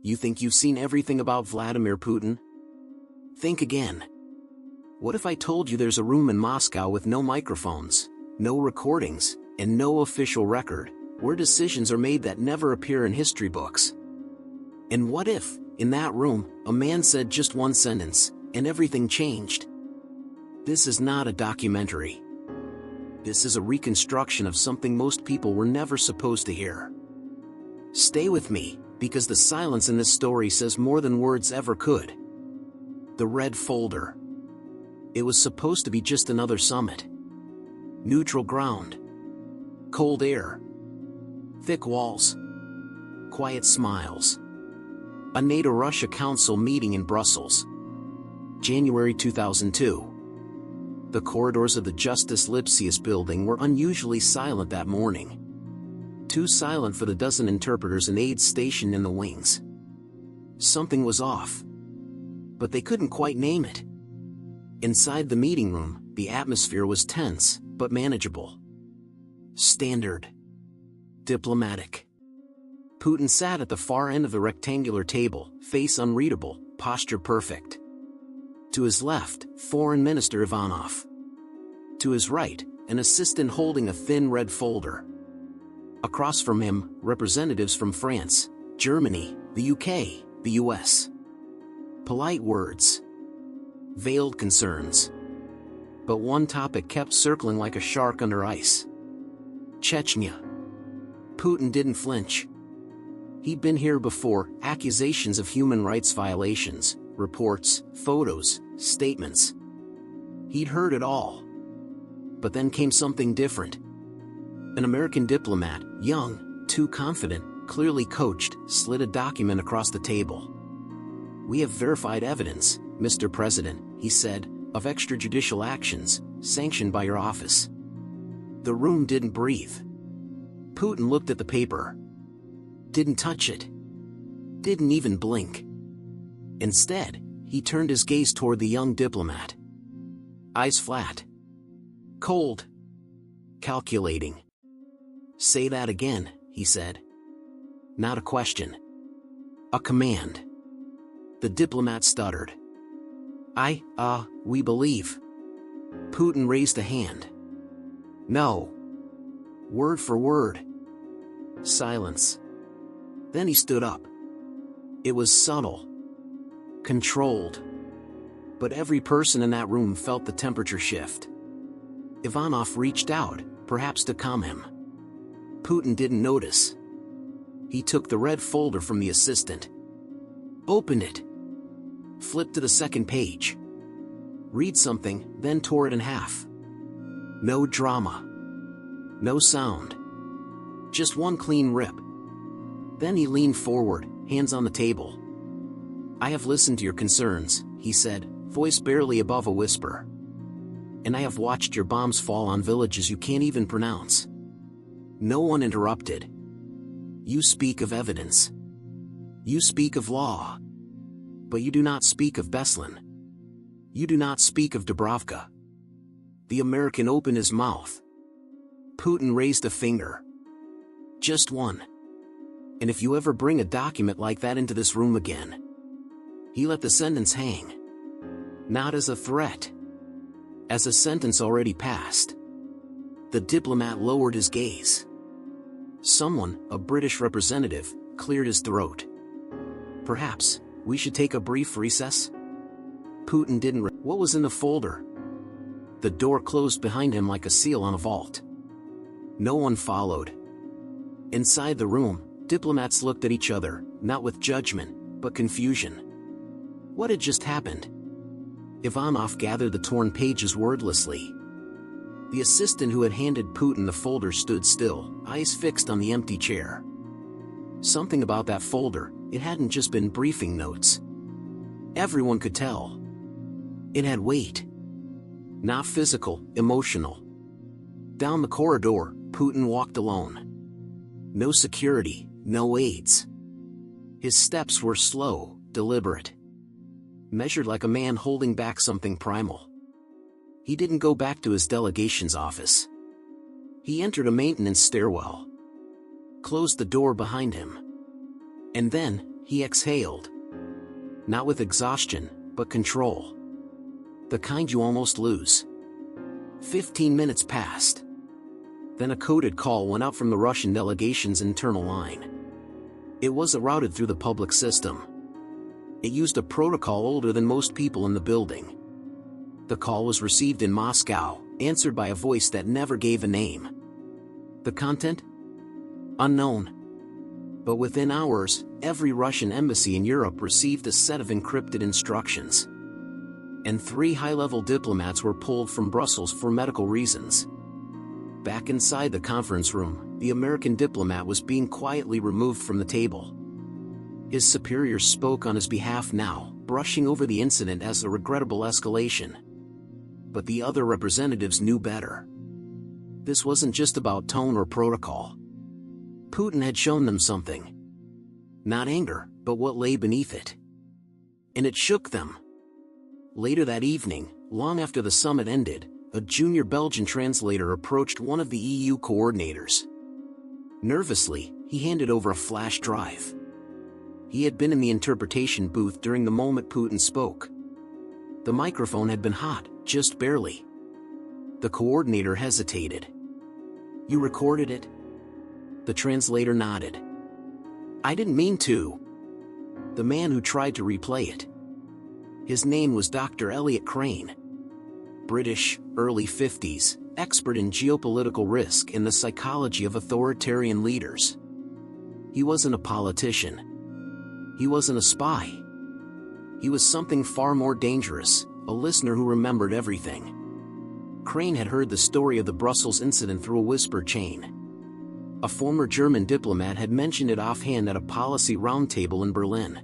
You think you've seen everything about Vladimir Putin? Think again. What if I told you there's a room in Moscow with no microphones, no recordings, and no official record, where decisions are made that never appear in history books? And what if, in that room, a man said just one sentence, and everything changed? This is not a documentary. This is a reconstruction of something most people were never supposed to hear. Stay with me, because the silence in this story says more than words ever could. The red folder. It was supposed to be just another summit. Neutral ground. Cold air. Thick walls. Quiet smiles. A NATO-Russia Council meeting in Brussels. January 2002. The corridors of the Justus Lipsius building were unusually silent that morning. Too silent for the dozen interpreters and aides stationed in the wings. Something was off. But they couldn't quite name it. Inside the meeting room, the atmosphere was tense, but manageable. Standard. Diplomatic. Putin sat at the far end of the rectangular table, face unreadable, posture perfect. To his left, Foreign Minister Ivanov. To his right, an assistant holding a thin red folder. Across from him, representatives from France, Germany, the UK, the US. Polite words. Veiled concerns. But one topic kept circling like a shark under ice. Chechnya. Putin didn't flinch. He'd been here before, accusations of human rights violations, reports, photos, statements. He'd heard it all. But then came something different. An American diplomat, young, too confident, clearly coached, slid a document across the table. "We have verified evidence, Mr. President," he said, "of extrajudicial actions, sanctioned by your office." The room didn't breathe. Putin looked at the paper. Didn't touch it. Didn't even blink. Instead, he turned his gaze toward the young diplomat. Eyes flat. Cold. Calculating. "Say that again," he said. Not a question. A command. The diplomat stuttered. We believe." Putin raised a hand. "No. Word for word." Silence. Then he stood up. It was subtle. Controlled. But every person in that room felt the temperature shift. Ivanov reached out, perhaps to calm him. Putin didn't notice. He took the red folder from the assistant. Opened it. Flipped to the second page. Read something, then tore it in half. No drama. No sound. Just one clean rip. Then he leaned forward, hands on the table. "I have listened to your concerns," he said, voice barely above a whisper. "And I have watched your bombs fall on villages you can't even pronounce." No one interrupted. "You speak of evidence. You speak of law. But you do not speak of Beslan. You do not speak of Dubrovka." The American opened his mouth. Putin raised a finger. "Just one. And if you ever bring a document like that into this room again." He let the sentence hang. Not as a threat. As a sentence already passed. The diplomat lowered his gaze. Someone, a British representative, cleared his throat. "Perhaps we should take a brief recess?" Putin didn't. What was in the folder? The door closed behind him like a seal on a vault. No one followed. Inside the room, diplomats looked at each other, not with judgment, but confusion. What had just happened? Ivanov gathered the torn pages wordlessly. The assistant who had handed Putin the folder stood still, eyes fixed on the empty chair. Something about that folder, it hadn't just been briefing notes. Everyone could tell. It had weight. Not physical, emotional. Down the corridor, Putin walked alone. No security, no aides. His steps were slow, deliberate. Measured like a man holding back something primal. He didn't go back to his delegation's office. He entered a maintenance stairwell. Closed the door behind him. And then, He exhaled. Not with exhaustion, but control. The kind you almost lose. 15 minutes passed. Then a coded call went out from the Russian delegation's internal line. It wasn't routed through the public system. It used a protocol older than most people in the building. The call was received in Moscow, answered by a voice that never gave a name. The content? Unknown. But within hours, every Russian embassy in Europe received a set of encrypted instructions. And 3 high-level diplomats were pulled from Brussels for medical reasons. Back inside the conference room, the American diplomat was being quietly removed from the table. His superiors spoke on his behalf now, brushing over the incident as a regrettable escalation. But the other representatives knew better. This wasn't just about tone or protocol. Putin had shown them something. Not anger, but what lay beneath it. And it shook them. Later that evening, long after the summit ended, a junior Belgian translator approached one of the EU coordinators. Nervously, he handed over a flash drive. He had been in the interpretation booth during the moment Putin spoke. The microphone had been hot, just barely. The coordinator hesitated. "You recorded it?" The translator nodded. "I didn't mean to." The man who tried to replay it. His name was Dr. Elliot Crane. British, early 50s, expert in geopolitical risk and the psychology of authoritarian leaders. He wasn't a politician. He wasn't a spy. He was something far more dangerous, a listener who remembered everything. Crane had heard the story of the Brussels incident through a whisper chain. A former German diplomat had mentioned it offhand at a policy roundtable in Berlin.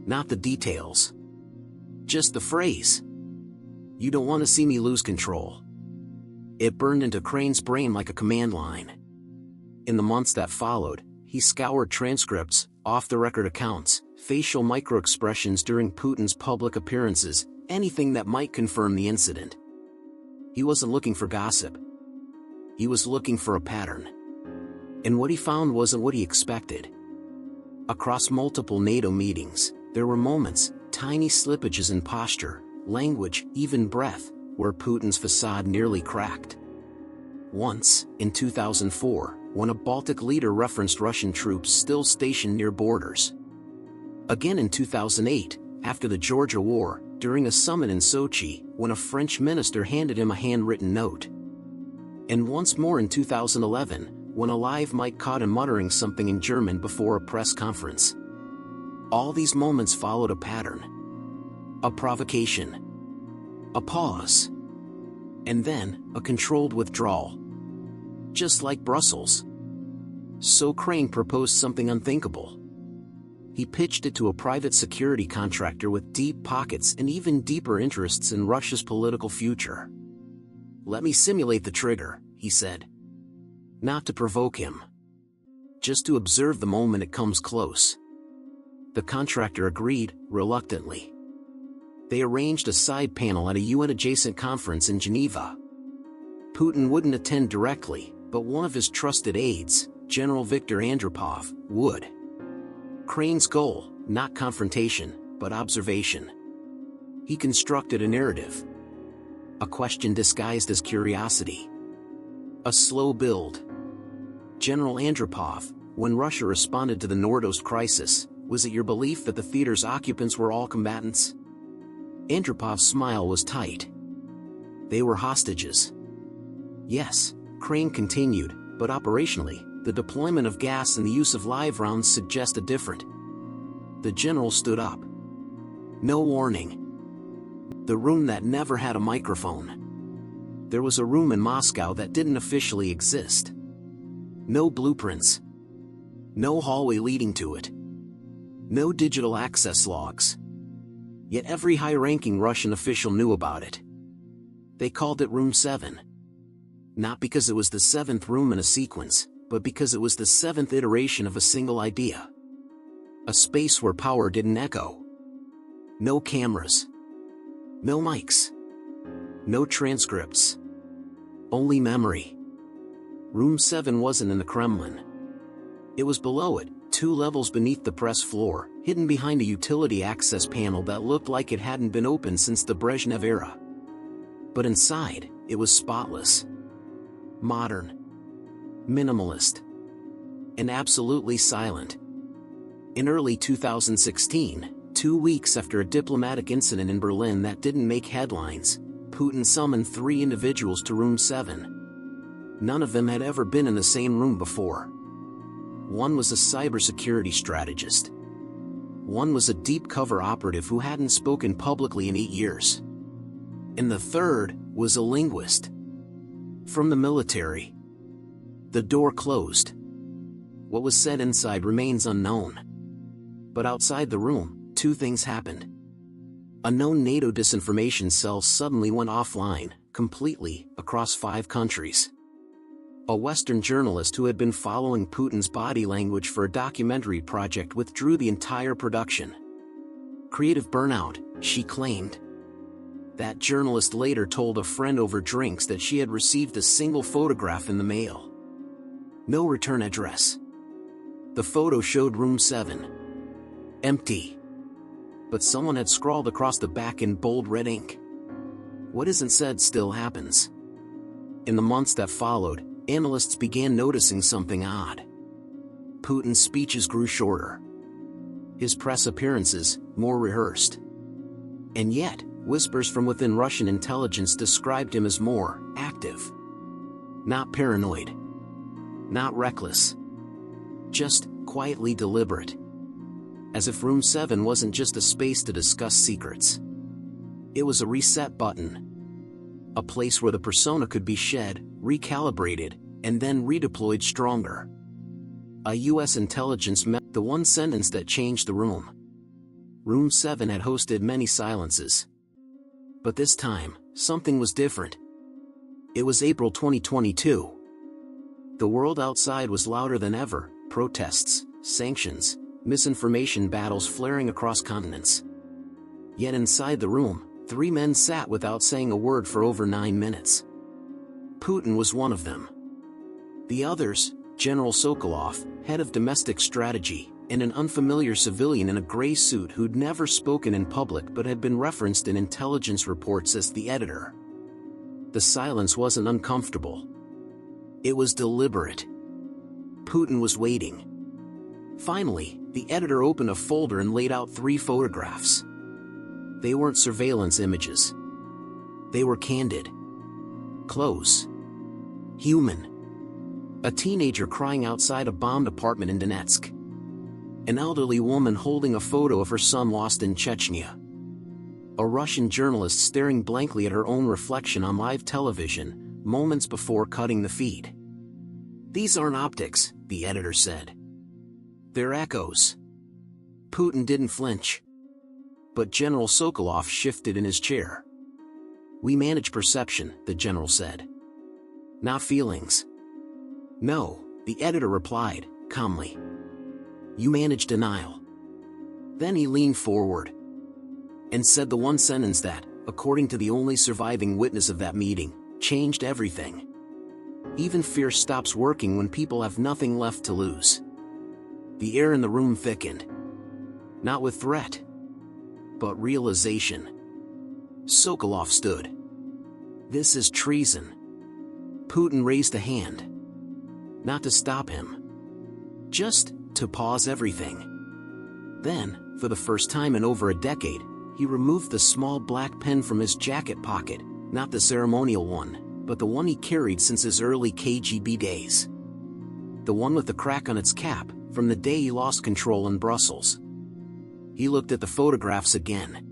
Not the details. Just the phrase. "You don't want to see me lose control." It burned into Crane's brain like a command line. In the months that followed, he scoured transcripts, off-the-record accounts, facial microexpressions during Putin's public appearances, anything that might confirm the incident. He wasn't looking for gossip. He was looking for a pattern. And what he found wasn't what he expected. Across multiple NATO meetings, there were moments, tiny slippages in posture, language, even breath, where Putin's facade nearly cracked. Once, in 2004, when a Baltic leader referenced Russian troops still stationed near borders. Again in 2008, after the Georgia War, during a summit in Sochi, when a French minister handed him a handwritten note. And once more in 2011, when a live mic caught him muttering something in German before a press conference. All these moments followed a pattern. A provocation. A pause. And then, a controlled withdrawal. Just like Brussels. So Crane proposed something unthinkable. He pitched it to a private security contractor with deep pockets and even deeper interests in Russia's political future. "Let me simulate the trigger," he said. Not to provoke him. Just to observe the moment it comes close. The contractor agreed, reluctantly. They arranged a side panel at a UN-adjacent conference in Geneva. Putin wouldn't attend directly, but one of his trusted aides, General Viktor Andropov, would. Crane's goal, not confrontation, but observation. He constructed a narrative. A question disguised as curiosity. A slow build. "General Andropov, when Russia responded to the Nordost crisis, was it your belief that the theater's occupants were all combatants?" Andropov's smile was tight. "They were hostages." "Yes," Crane continued, "but operationally, the deployment of gas and the use of live rounds suggest a different." The general stood up. No warning. The room that never had a microphone. There was a room in Moscow that didn't officially exist. No blueprints. No hallway leading to it. No digital access logs. Yet every high-ranking Russian official knew about it. They called it Room 7. Not because it was the 7th room in a sequence, but because it was the 7th iteration of a single idea. A space where power didn't echo. No cameras. No mics. No transcripts. Only memory. Room 7 wasn't in the Kremlin. It was below it, 2 levels beneath the press floor, hidden behind a utility access panel that looked like it hadn't been opened since the Brezhnev era. But inside, it was spotless. Modern. Minimalist. And absolutely silent. In early 2016, 2 weeks after a diplomatic incident in Berlin that didn't make headlines, Putin summoned 3 individuals to Room 7. None of them had ever been in the same room before. One was a cybersecurity strategist. One was a deep cover operative who hadn't spoken publicly in 8 years. And the third was a linguist. From the military. The door closed. What was said inside remains unknown. But outside the room, 2 things happened. A known NATO disinformation cell suddenly went offline, completely, across 5 countries. A Western journalist who had been following Putin's body language for a documentary project withdrew the entire production. Creative burnout, she claimed. That journalist later told a friend over drinks that she had received a single photograph in the mail. No return address. The photo showed Room 7. Empty. But someone had scrawled across the back in bold red ink. What isn't said still happens. In the months that followed, analysts began noticing something odd. Putin's speeches grew shorter. His press appearances, more rehearsed. And yet, whispers from within Russian intelligence described him as more active. Not paranoid. Not reckless. Just quietly deliberate. As if Room 7 wasn't just a space to discuss secrets. It was a reset button. A place where the persona could be shed, recalibrated, and then redeployed stronger. A U.S. intelligence the one sentence that changed the room. Room 7 had hosted many silences. But this time, something was different. It was April 2022. The world outside was louder than ever, protests, sanctions, misinformation battles flaring across continents. Yet inside the room, 3 men sat without saying a word for over 9 minutes. Putin was one of them. The others, General Sokolov, head of domestic strategy, and an unfamiliar civilian in a gray suit who'd never spoken in public but had been referenced in intelligence reports as the editor. The silence wasn't uncomfortable. It was deliberate. Putin was waiting. Finally, the editor opened a folder and laid out 3 photographs. They weren't surveillance images. They were candid. Close. Human. A teenager crying outside a bombed apartment in Donetsk. An elderly woman holding a photo of her son lost in Chechnya. A Russian journalist staring blankly at her own reflection on live television, moments before cutting the feed. These aren't optics, the editor said. They're echoes. Putin didn't flinch. But General Sokolov shifted in his chair. We manage perception, the general said. Not feelings. No, the editor replied, calmly. You manage denial. Then he leaned forward and said the one sentence that, according to the only surviving witness of that meeting, changed everything. Even fear stops working when people have nothing left to lose. The air in the room thickened. Not with threat, but realization. Sokolov stood. This is treason. Putin raised a hand. Not to stop him. Just to pause everything. Then, for the first time in over a decade, he removed the small black pen from his jacket pocket, not the ceremonial one, but the one he carried since his early KGB days. The one with the crack on its cap, from the day he lost control in Brussels. He looked at the photographs again.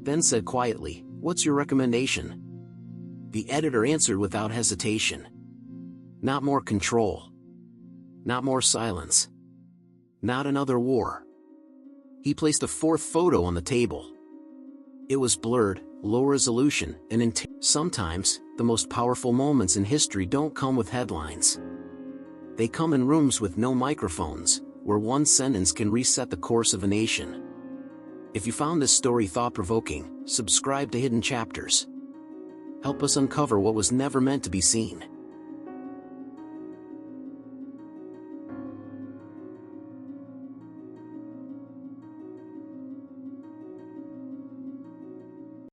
Then said quietly, "What's your recommendation?" The editor answered without hesitation. Not more control. Not more silence. Not another war. He placed a 4th photo on the table. It was blurred, low resolution, and sometimes, the most powerful moments in history don't come with headlines. They come in rooms with no microphones, where one sentence can reset the course of a nation. If you found this story thought-provoking, subscribe to Hidden Chapters. Help us uncover what was never meant to be seen.